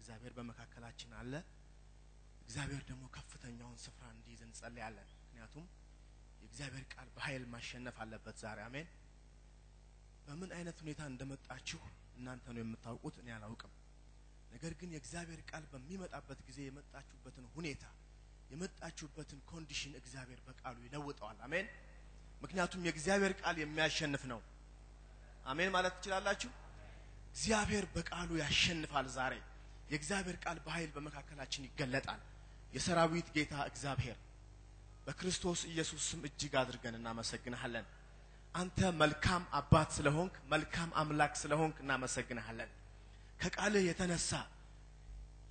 እግዚአብሔር በመካከላችን አለ እግዚአብሔር ደግሞ ከፍተኛውን ስፍራ እንዲይዝ እንጸልያለን ምክንያቱም የእግዚአብሔር ቃል በኃይል ማሸነፍ አለበት ዛሬ አሜን በምን አይነት ሁኔታ እንደመጣችሁ እናንተ ነው የምታውቁት እኔ አላውቅም ነገር ግን የእግዚአብሔር ቃል በሚመጣበት ጊዜ የመጣችሁበትን ሁኔታ የመጣችሁበትን ኮንዲሽን እግዚአብሔር በቃሉ ይለውጣል አሜን ምክንያቱም የእግዚአብሔር ቃል የሚያሸንፍ ነው አሜን ማለት ትችላላችሁ እግዚአብሔር በቃሉ ያሸንፋል ዛሬ የእግዚአብሔር ቃል በኃይል በመካከላችን ይገለጣል የሰራዊት ጌታ እግዚአብሔር በክርስቶስ ኢየሱስ ስም እጅግ አድርገን እናመሰግናለን አንተ መልካም አባት ስለሆንክ መልካም አምላክ ስለሆንክ እናመሰግናለን ከቃልህ የተነሳ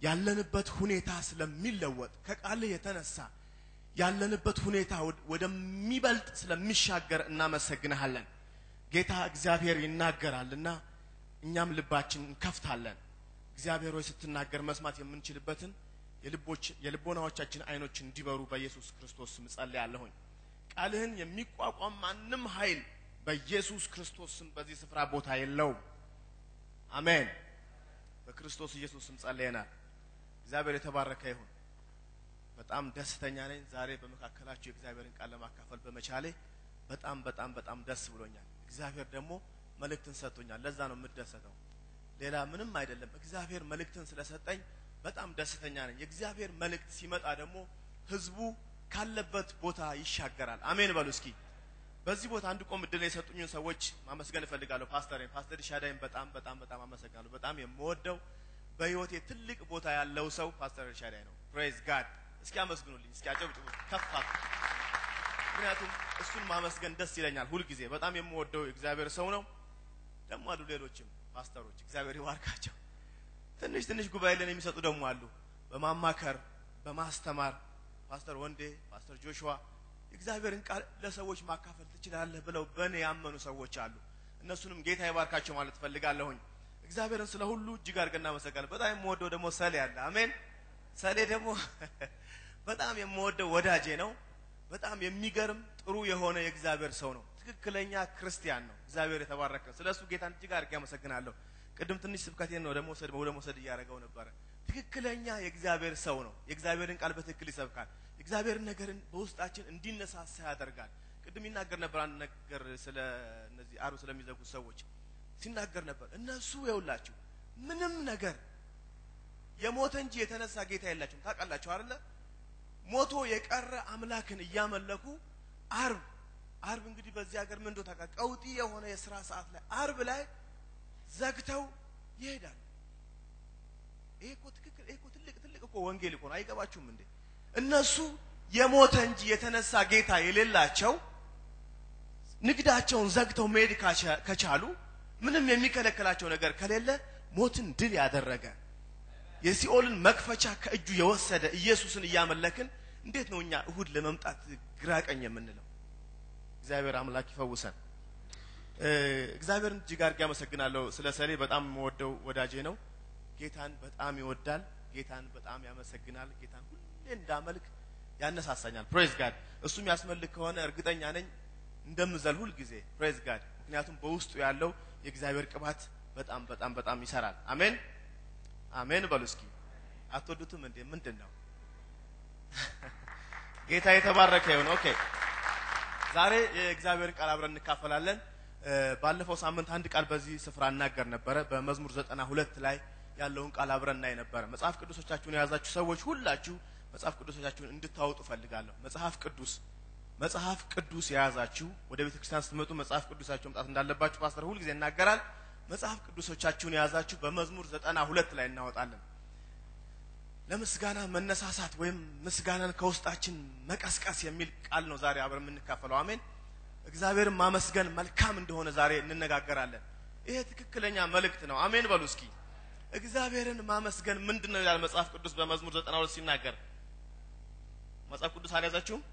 ያለንበት ሁኔታ ስለሚለወጥ ከቃልህ የተነሳ ያለንበት ሁኔታ ወደሚበልጥ ስለሚሻገር እናመሰግናለን ጌታ እግዚአብሔር ይናገራልና እኛም ልባችን እንከፍታለን እግዚአብሔር ሆይ ስትናገር መስማት የምንችልበትን የልቦናዎቻችን አይኖች እንዲበሩ በኢየሱስ ክርስቶስ ስም ጸልያለሁኝ ቃልህን የሚቋቋም ማንም ኃይል በኢየሱስ ክርስቶስ ስም በዚህ ስፍራ ቦታ የለውም አሜን በክርስቶስ ኢየሱስ ስም ጸልየናል እግዚአብሔር የተባረከ ይሁን በጣም ደስተኛ ነኝ ዛሬ በመካከላችሁ የእግዚአብሔርን ቃል ለማካፈል በመቻሌ በጣም ደስ ብሎኛል እግዚአብሔር ደግሞ መልእክትን ሰጥቶኛል ለዛ ነው የምደሰተው ሌላ ምንም አይደለም እግዚአብሔር መልእክትን ስለሰጠኝ በጣም ደስተኛ ነኝ የእግዚአብሔር መልእክት ሲመጣ ደግሞ ህዝቡ ካለበት ቦታ ይሻገራል አሜን በሉ እስኪ በዚህ ቦታ አንድ ቆም እድል የሰጡኝን ሰዎች ማመስገን እፈልጋለሁ ፓስተር ሻዳይን በጣም አመሰግናለሁ በጣም የምወደው በህይወቴ ትልቅ ቦታ ያለው ሰው ፓስተር ሻዳይ ነው ፕሬዝ ጋድ እስኪ አመስግኑልኝ እስኪ አጨብጭቡ ከፋት ምክንያቱም እሱን ማመስገን ደስ ይለኛል ሁሉ ጊዜ በጣም የምወደው እግዚአብሔር ሰው ነው ደግሞ አሉ ሌሎችም ፓስተሮች እግዚአብሔር ይባርካቸው ትንሽ ጉባኤ ለኔ የሚሰጡ ደግሞ አሉ በማማከር በማስተማር ፓስተር ወንዴ ፓስተር ጆሹዋ እግዚአብሔርን ቃል ለሰዎች ማካፈል ትችላለህ ብለው በኔ ያመኑ ሰዎች አሉ እነሱንም ጌታ ይባርካቸው ማለት ፈልጋለሁኝ እግዚአብሔርን ስለሁሉ እጅግ አድርገን እናመሰግናለን በጣም የምወደው ደግሞ ሰሌ አለ አሜን ሰሌ ደግሞ በጣም የምወደው ወዳጄ ነው በጣም የሚገርም ጥሩ የሆነ የእግዚአብሔር ሰው ነው ትክክለኛ ክርስቲያን ነው እግዚአብሔር የተባረከ ስለሱ ጌታን እጅግ አድርጌ አመሰግናለሁ ቅድም ትንሽ ስብከቴን ነው ደግሞ ወደ መውሰድ ያረጋው ነበር ትክክለኛ የእግዚአብሔር ሰው ነው የእግዚአብሔርን ቃል በትክክል ይሰብካል እግዚአብሔርን ነገርን በውስጣችን እንዲነሳሳ ያደርጋል ቅድም ይናገር ነበር አንድ ነገር ስለ እነዚህ አሩ ስለሚዘጉ ሰዎች ሲናገር ነበር እነሱ ይውላችሁ ምንም ነገር የሞተ እንጂ የተነሳ ጌታ የላችሁም ታውቃላችሁ አይደለ ሞቶ የቀረ አምላክን እያመለኩ አርብ እንግዲህ በዚህ ሀገር ምን እንደው ታውቃ ቀውጢ የሆነ የሥራ ሰዓት ላይ አርብ ላይ ዘግተው ይሄዳል እኮ ትልቅ እኮ ወንጌል እኮ አይገባችሁም እንዴ እነሱ የሞተ እንጂ የተነሳ ጌታ የሌላቸው ንግዳቸውን ዘግተው መሄድ ከቻሉ ምንም የሚከለክላቸው ነገር ከሌለ ሞትን ድል ያደረገ የሲኦልን መክፈቻ ከእጁ የወሰደ ኢየሱስን እያመለክን እንዴት ነው እኛ እሁድ ለመምጣት ግራቀኝ የምንለው እግዚአብሔር አምላክ ይፈውሰን እግዚአብሔርን እጅግ አድርጌ አመሰግናለሁ ስለ ሰሌ በጣም የምወደው ወዳጄ ነው ጌታን በጣም ይወዳል ጌታን በጣም ያመሰግናል ጌታን ሁሌ እንዳመልክ ያነሳሳኛል ፕሬዝ ጋድ እሱም ያስመልክ ከሆነ እርግጠኛ ነኝ እንደምዘል ሁሉ ጊዜ ፕሬዝ ጋድ ምክንያቱም በውስጡ ያለው የእግዚአብሔር ቅባት በጣም ይሰራል አሜን በሉ እስኪ አትወዱትም እንዴ ምንድነው ጌታ የተባረከ ይሁን ኦኬ ዛሬ የእግዚአብሔር ቃል አብረን እንካፈላለን ባለፈው ሳምንት አንድ ቃል በዚህ ስፍራ እናገር ነበር በመዝሙር 92 ላይ ያለውን ቃል አብረን እናይ ነበር መጽሐፍ ቅዱሶቻችሁን የያዛችሁ ሰዎች ሁላችሁ መጽሐፍ ቅዱሶቻችሁን እንድታወጡ ፈልጋለሁ መጽሐፍ ቅዱስ የያዛችሁ ወደ ቤተክርስቲያን ስትመጡ መጽሐፍ ቅዱሳችሁን ማምጣት እንዳለባችሁ ፓስተር ሁሉ ጊዜ እናገራል መጽሐፍ ቅዱሶቻችሁን የያዛችሁ በመዝሙር 92 ላይ እናወጣለን ለምስጋና መነሳሳት ወይም ምስጋናን ከውስጣችን መቀስቀስ የሚል ቃል ነው ዛሬ አብረን የምንካፈለው አሜን እግዚአብሔርን ማመስገን መልካም እንደሆነ ዛሬ እንነጋገራለን ይሄ ትክክለኛ መልእክት ነው አሜን በሉ እስኪ እግዚአብሔርን ማመስገን ምንድነው ይላል መጽሐፍ ቅዱስ በመዝሙር 92 ሲናገር መጽሐፍ ቅዱስ አልያዛችሁም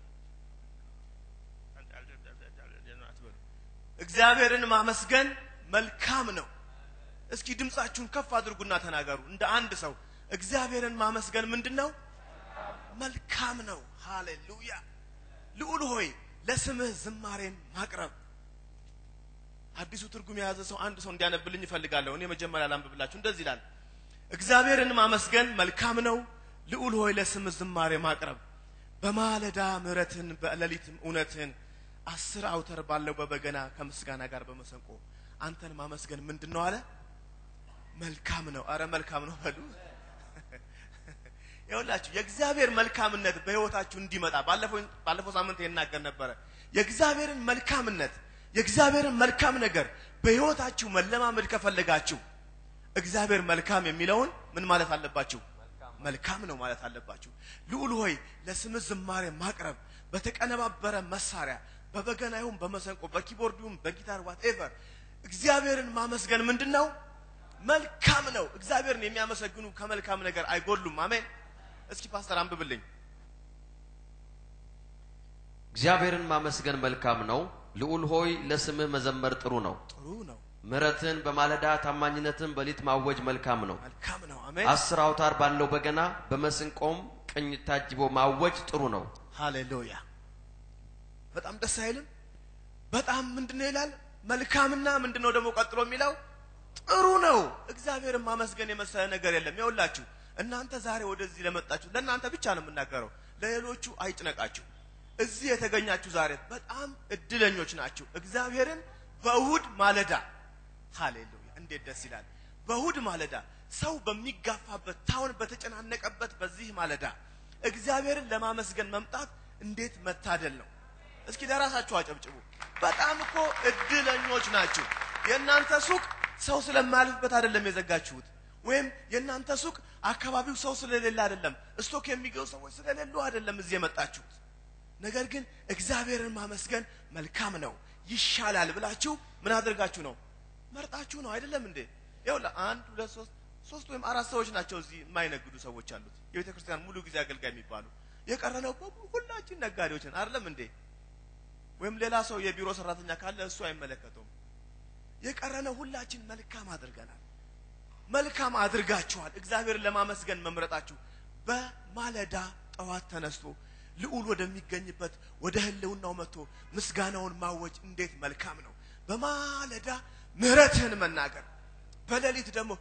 እግዚአብሔርን ማመስገን መልካም ነው እስኪ ድምጻችሁን ከፍ አድርጉና ተናገሩ እንደ አንድ ሰው እግዚአብሔርን ማመስገን ምንድነው መልካም ነው ሃሌሉያ ልዑል ሆይ ለስምህ ዝማሬን ማቅረብ አዲሱ ትርጉም የያዘ ሰው አንድ ሰው እንዲያነብልኝ ይፈልጋለሁ እኔ መጀመሪያ ላንብብላችሁ እንደዚህ ይላል እግዚአብሔርን ማመስገን መልካም ነው ልዑል ሆይ ለስም ዝማሬ ማቅረብ በማለዳ ምሕረትን በሌሊትም እውነትን 10 አውተር ባለው በበገና ከምስጋና ጋር በመሰንቆ አንተን ማመስገን ምንድነው አለ መልካም ነው አረ መልካም ነው በሉ ይኸውላችሁ የእግዚአብሔር መልካምነት በህይወታችሁ እንዲመጣ ባለፈው ሳምንት ይናገር ነበር የእግዚአብሔርን መልካምነት የእግዚአብሔርን መልካም ነገር በህይወታችሁ መለማመድ ከፈለጋችሁ እግዚአብሔር መልካም የሚለውን ምን ማለት አለባችሁ መልካም ነው ማለት አለባችሁ ልዑል ሆይ ለስም ዝማሬ ማቅረብ በተቀነባበረ መሳሪያ በበገናዩም በመሰንቆ በኪቦርዱም በጊታር whatever እግዚአብሔርን ማመስገን ምንድነው መልካም ነው እግዚአብሔርን የሚያመሰግኑ ከመልካም ነገር አይጎሉም አሜን እስኪ ፓስተር አንብብልኝ እግዚአብሔርን ማመስገን መልካም ነው ልዑል ሆይ ለስምህ መዘመር ጥሩ ነው ምሕረትን በማለዳ ታማኝነትን በሌሊት ማወጅ መልካም ነው አሜን 10 አውታር ባለው በገና በመስንቆም ቅኝት ታጅቦ ማወጅ ጥሩ ነው ሃሌሉያ በጣም ደስ አይልም በጣም ምንድነው ይላል መልካምና ምንድነው ደግሞ ቀጥሎ የሚለው ጥሩ ነው እግዚአብሔርን ማመስገን የመሰለ ነገር የለም ይኸውላችሁ እናንተ ዛሬ ወደዚህ ለመጣችሁ ለእናንተ ብቻ ነው የምናገረው ለሌሎቹ አይጭነቃችሁ እዚህ የተገኛችሁ ዛሬ በጣም እድለኞች ናችሁ እግዚአብሔርን በእሁድ ማለዳ ሃሌሉያ እንዴት ደስ ይላል በእሁድ ማለዳ ሰው በሚጋፋበት ታውን በተጨናነቀበት በዚህ ማለዳ እግዚአብሔርን ለማመስገን መምጣት እንዴት መታደል ነው እስኪ ለራሳችሁ አጨብጭቡ በጣም እኮ እድለኞች ናችሁ የእናንተ ሱቅ ሰው ስለማያልፍበት አይደለም የዘጋችሁት ወይም የእናንተ ሱቅ አካባቢው ሰው ስለሌለ አይደለም ስቶክ የሚገዙ ሰዎች ስለሌሉ አይደለም እዚህ የመጣችሁት ነገር ግን እግዚአብሔርን ማመስገን መልካም ነው ይሻላል ብላችሁ ምን አድርጋችሁ ነው መርጣችሁ ነው አይደለም እንዴ ይኸውላ 1 2 3 ወይም 4 ሰዎች ናቸው እዚህ የማይነግዱ ሰዎች አሉት የቤተክርስቲያን ሙሉ ጊዜ አገልጋይ የሚባሉ የቀረነው ሁላችን ነጋዴዎች ነን አይደለም እንዴ ወይም ሌላ ሰው የቢሮ ሰራተኛ ካለ እሱ አይመለከተውም የቀረነው ሁላችን መልካም አድርገናል መልካም አድርጋችኋል እግዚአብሔርን ለማመስገን መምረጣችሁ በማለዳ ጠዋት ተነስቶ ልዑል ወደሚገኝበት ወደ ህልውናው መጥቶ ምስጋናውን ማወጅ እንዴት መልካም ነው በማለዳ ምሕረትህን መናገር በሌሊት ደግሞ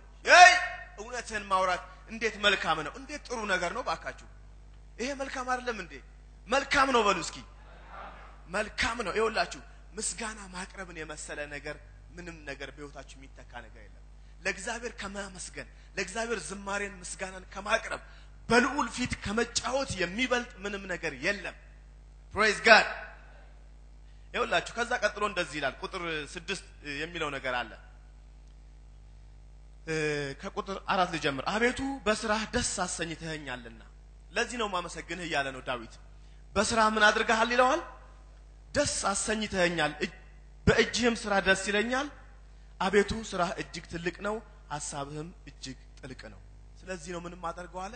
እውነትህን ማውራት እንዴት መልካም ነው እንዴት ጥሩ ነገር ነው ባካችሁ ይሄ መልካም አይደለም እንዴ መልካም ነው በሉ እስኪ መልካም ነው ይኸውላችሁ ምስጋና ማቅረብን የመሰለ ነገር ምንም ነገር በህይወታችሁ የሚተካ ነገር የለም ለእግዚአብሔር ከማመስገን ለእግዚአብሔር ዝማሬን ምስጋናን ከማቅረብ በልዑል ፊት ከመጫወት የሚበልጥ ምንም ነገር የለም praise god ይኸውላችሁ ከዛ ቀጥሎ እንደዚህ ይላል ቁጥር 6 የሚለው ነገር አለ ከቁጥር 4 ልጀምር አቤቱ በስራህ ደስ አሰኝተኸኛልና ለዚህ ነው ማመሰግንህ ያለ ነው ዳዊት በስራህ ምን አድርገሃል ይለዋል ደስ አሰኝተኸኛል በእጅህም ስራ ደስ ይለኛል አቤቱ ስራህ እጅግ ትልቅ ነው ሐሳብህም እጅግ ጥልቅ ነው ስለዚህ ነው ምንም አደርገው አለ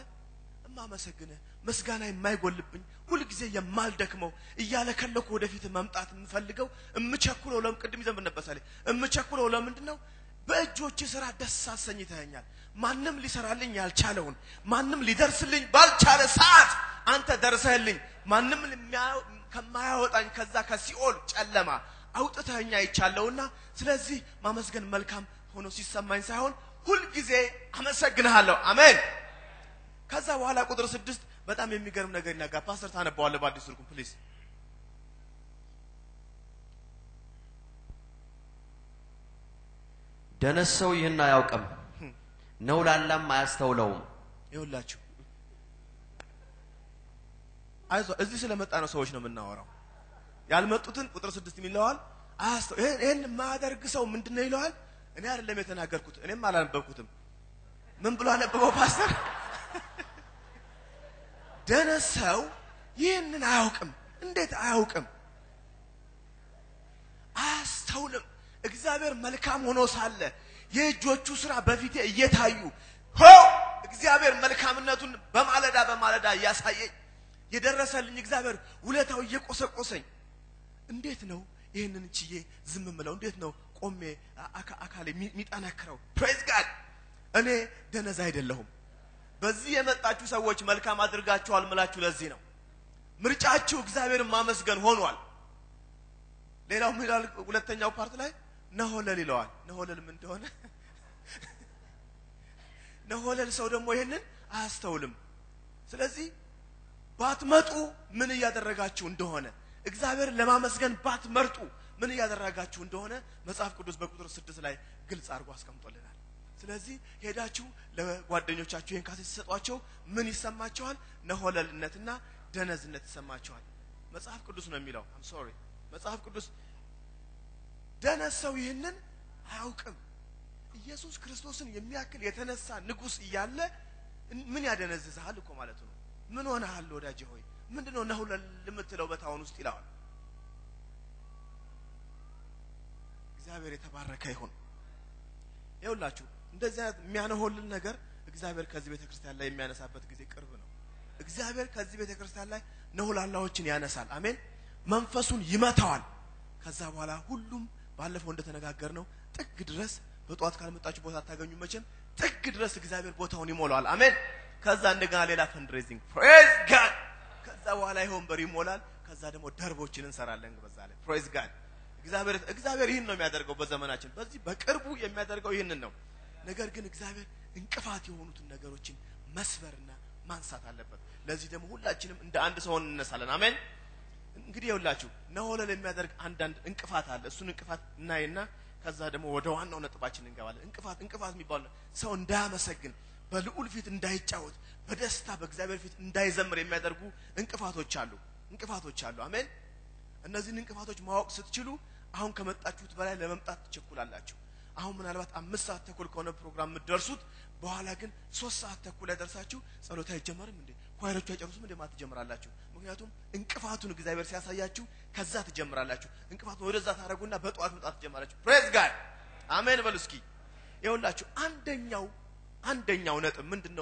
ማመሰግንህ ምስጋና የማይጎልብኝ ሁሉ ጊዜ የማልደክመው እያለ ከለኩ ወደፊት መምጣት የምፈልገው እምቸኩለው ለምቅድም ይዘን በነበሳለ እምቸኩለው ለምንድነው በእጆች ስራ ደስ አሰኝተኸኛል ማንንም ሊሰራልኝ ያልቻለውን ማንንም ሊደርስልኝ ባልቻለ ሰዓት አንተ ደርሰህልኝ ማንንም ከማያወጣኝ ከዛ ከሲኦል ጨለማ አውጥተኸኛ ይቻለውና ስለዚህ ማመስገን መልካም ሆኖ ሲሰማኝ ሳይሆን ሁሉ ጊዜ አመሰግንሃለሁ አሜን ከዛ በኋላ ቁጥር 6 በጣም የሚገርም ነገር ይናገራል ፓስተር ታነባዋለህ በአዲስ ትርጉም ፕሊዝ ደነሰው ይህን አያውቅም ነው ላላም አያስተውለውም ይኸውላችሁ አይዞ እዚህ ስለመጣ ነው ሰዎች ነው የምናወራው ያልመጡትን ቁጥር 6 ይለዋል ይሄን ማደርግ ሰው ምንድነው ይለዋል እኔ አይደለም የተናገርኩት እኔም አላነበብኩትም ምን ብሎ አነበበው ፓስተር ደነሰው ይህንን አያውቅም እንዴት አያውቅም አስተውልም እግዚአብሔር መልካም ሆኖ ሳለ የእጆቹ ስራ በፊቴ እየታዩ እግዚአብሔር መልካምነቱን በማለዳ ያሳየኝ የደረሰልኝ እግዚአብሔር ውለታው እየቆሰቆሰኝ እንዴት ነው ይሄንን ቺዬ ዝም ምለው እንዴት ነው ቆሜ አካሌ ሚጣናከረው praise god እኔ ደነዛ አይደለሁም በዚህ የመጣችሁ ሰዎች መልካም አድርጋችኋል መላችሁ ለዚህ ነው ምርጫችሁ እግዚአብሔርን ማመስገን ሆኗል ሌላው ምንላል ሁለተኛው ፓርት ላይ ነሆለል ይለዋል ነሆለል ምን እንደሆነ ነሆለል ሰው ደግሞ ይሄንን አያስተውልም። ስለዚህ ባትመጡ ምን ያደረጋችሁ እንደሆነ እግዚአብሔር ለማመስገን ባትመርጡ ምን ያደረጋችሁ እንደሆነ መጽሐፍ ቅዱስ በቁጥር 6 ላይ ግልጽ አድርጎ አስቀምጦልናል። ስለዚህ ሄዳችሁ ለጓደኞቻችሁ ይሄን ካሴት ሲሰጧቸው ምን ይሰማቸዋል? ነሆለልነትና ደነዝነት ይሰማቸዋል። መጽሐፍ ቅዱስ ነው የሚለው። አም ሶሪ መጽሐፍ ቅዱስ ደነዝ ሰው ይሄንን አያውቅም። ኢየሱስ ክርስቶስን የሚያክል የተነሳ ንጉስ እያለ ምን ያደነዝዛል እኮ ማለት ነው። ምን ሆነሃል ወዳጄ ሆይ ምንድነው ነሆለል የምትለው በታውን ውስጥ ይላል። እግዚአብሔር የተባረከ ይሁን። ይኸውላችሁ እንደዚህ አይነት የሚያነሆልል ነገር እግዚአብሔር ከዚህ ቤተክርስቲያን ላይ የሚያነሳበት ጊዜ ቅርብ ነው። እግዚአብሔር ከዚህ ቤተክርስቲያን ላይ ነሆላላዎችን ያነሳል። አሜን። መንፈሱን ይመታዋል። ከዛ በኋላ ሁሉም ባለፈው እንደተነጋገርነው ጥግ ድረስ በጧት ካልመጣችሁ ቦታ ታገኙ መቼም ጥግ ድረስ እግዚአብሔር ቦታውን ይሞላዋል። አሜን። ከዛ እንደገና ሌላ ፈንድሬዚንግ ፕሬዝ ጋድ። ከዛ በኋላ ይሆን በር ይሞላል። ከዛ ደግሞ ደርቦችን እንሰራለን በዛ ላይ ፕሬዝ ጋድ። እግዚአብሔር ይሄን ነው የሚያደርገው በዘመናችን በዚህ በቅርቡ የሚያደርገው ይሄንን ነው። ነገር ግን እግዚአብሔር እንቅፋት የሆኑትን ነገሮችን መስበርና ማንሳት አለበት። ለዚህ ደግሞ ሁላችንም እንደ አንድ ሰው እንነሳለን። አሜን። እንግዲህ ይኸውላችሁ ነሆለል የሚያደርግ አንዳንድ እንቅፋት አለ። እሱን እንቅፋት እናይና ከዛ ደግሞ ወደ ዋናው ነጥባችን እንገባለን። እንቅፋት የሚባለው ሰው እንዳያመሰግን በልዑል ፊት እንዳይጫወት በደስታ በእግዚአብሔር ፊት እንዳይዘምር የሚያደርጉ እንቅፋቶች አሉ። አሜን። እነዚህን እንቅፋቶች ማወቅ ስትችሉ አሁን ከመጣችሁት በላይ ለመምጣት ትቸኩላላችሁ። አሁን ምናልባት 5 ሰዓት ተኩል ከሆነ ፕሮግራም የምትደርሱት በኋላ ግን 3 ሰዓት ተኩል ላይ ደርሳችሁ ጸሎት አይጀመርም እንዴ ኳይሮቹ አይጨርሱም እንዴ ማለት ትጀምራላችሁ። ምክንያቱም እንቅፋቱን እግዚአብሔር ሲያሳያችሁ ከዛ ትጀምራላችሁ። እንቅፋቱን ወደዛ ታረጉና በጧት መጣት ትጀምራላችሁ። ፕሬዝ ጋድ አሜን በሉ እስኪ። ይኸውላችሁ አንደኛው ነጥብ ምንድነው?